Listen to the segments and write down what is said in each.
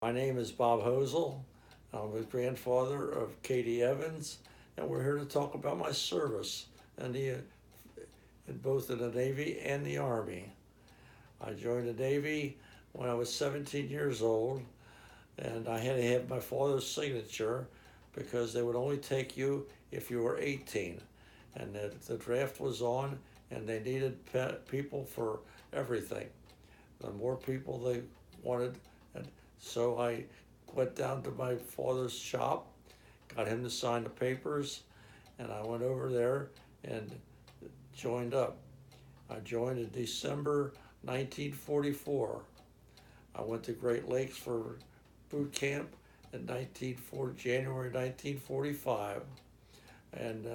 My name is Bob Hoesl. I'm the grandfather of Katie Evans, and we're here to talk about my service in both in the Navy and the Army. I joined the Navy when I was 17 years old, and I had to have my father's signature because they would only take you if you were 18. And the draft was on, and they needed people for everything. The more people they wanted, and so I went down to my father's shop, got him to sign the papers, and I went over there and joined up. I joined in December 1944. I went to Great Lakes for boot camp in January 1945, and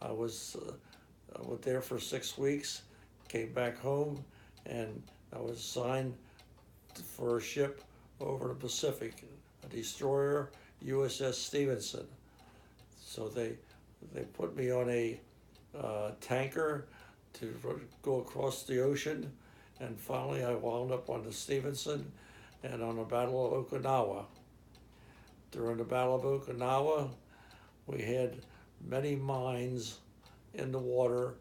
I went there for 6 weeks, came back home, and I was assigned for a ship over the Pacific, a destroyer, USS Stevenson. So they put me on a tanker to go across the ocean, and finally I wound up on the Stevenson and on the Battle of Okinawa. During the Battle of Okinawa, we had many mines in the water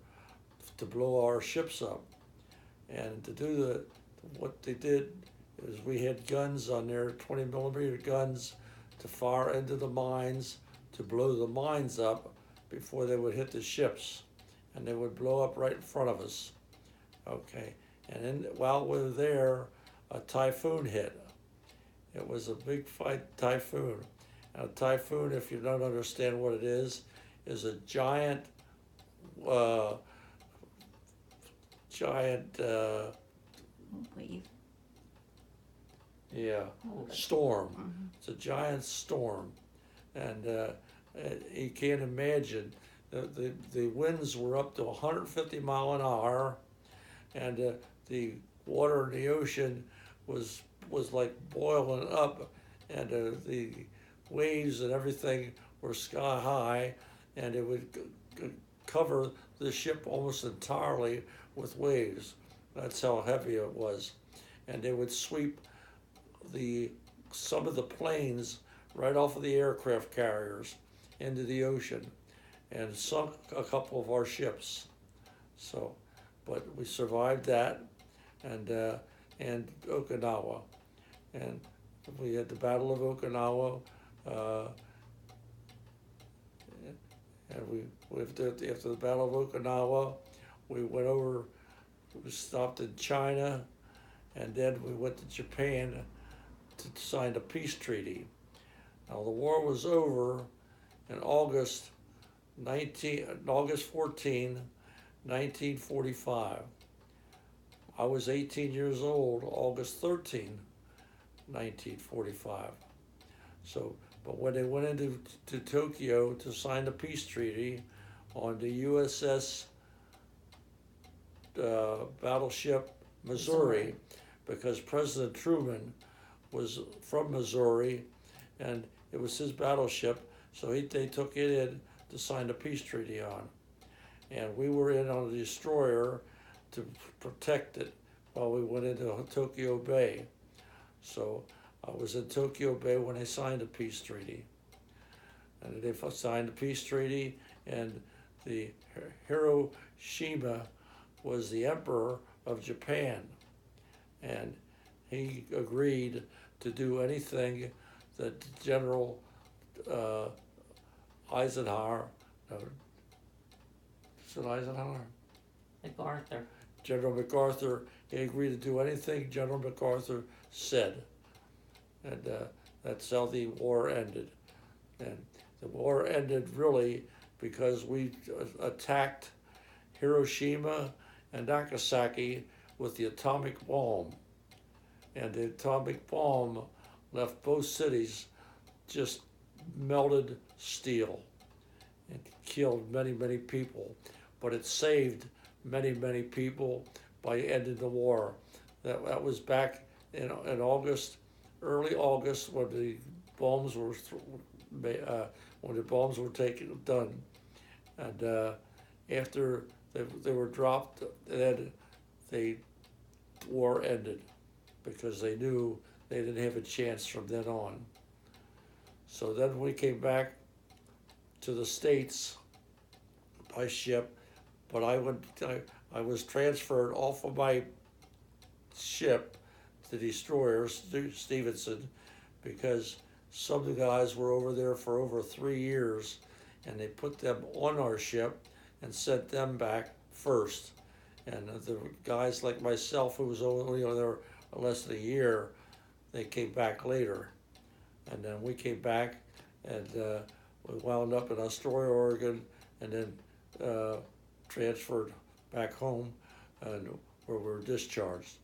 to blow our ships up. And to do what they did is we had guns on there, 20 millimeter guns, to fire into the mines to blow the mines up before they would hit the ships, and they would blow up right in front of us. Okay, and then while we were there, a typhoon hit. It was a big typhoon. And a typhoon, if you don't understand what it is a giant, giant, Wave. yeah, storm. It's a giant storm, and you can't imagine. The winds were up to 150 mile an hour, and the water in the ocean was like boiling up, and the waves and everything were sky high, and it would cover the ship almost entirely with waves. That's how heavy it was, and they would sweep some of the planes right off of the aircraft carriers into the ocean, and sunk a couple of our ships. So, but we survived that, and Okinawa, and we had the Battle of Okinawa, and after the Battle of Okinawa, we went over. We stopped in China, and then we went to Japan to sign a peace treaty. Now the war was over in August 14, 1945. I was 18 years old, August 13, 1945. So, but when they went into Tokyo to sign the peace treaty on the USS battleship Missouri, because President Truman was from Missouri, and it was his battleship, so they took it in to sign the peace treaty on. And we were in on the destroyer to protect it while we went into Tokyo Bay. So I was in Tokyo Bay when they signed the peace treaty. And they signed the peace treaty, and the Hiroshima was the emperor of Japan. And he agreed to do anything that General Eisenhower, no, is it Eisenhower? MacArthur. General MacArthur, he agreed to do anything General MacArthur said. And that's how the war ended. And the war ended really because we attacked Hiroshima and Nagasaki with the atomic bomb. And the atomic bomb left both cities just melted steel. It killed many, many people, but it saved many, many people by ending the war. That was back in August, early August, when the bombs were done, and after they were dropped, then the war ended, because they knew they didn't have a chance from then on. So then we came back to the States by ship, but I was transferred off of my ship, the destroyer Stevenson, because some of the guys were over there for over 3 years, and they put them on our ship and sent them back first. And the guys like myself, who was only on there less than a year, they came back later. And then we came back, and we wound up in Astoria, Oregon, and then transferred back home, and where we were discharged.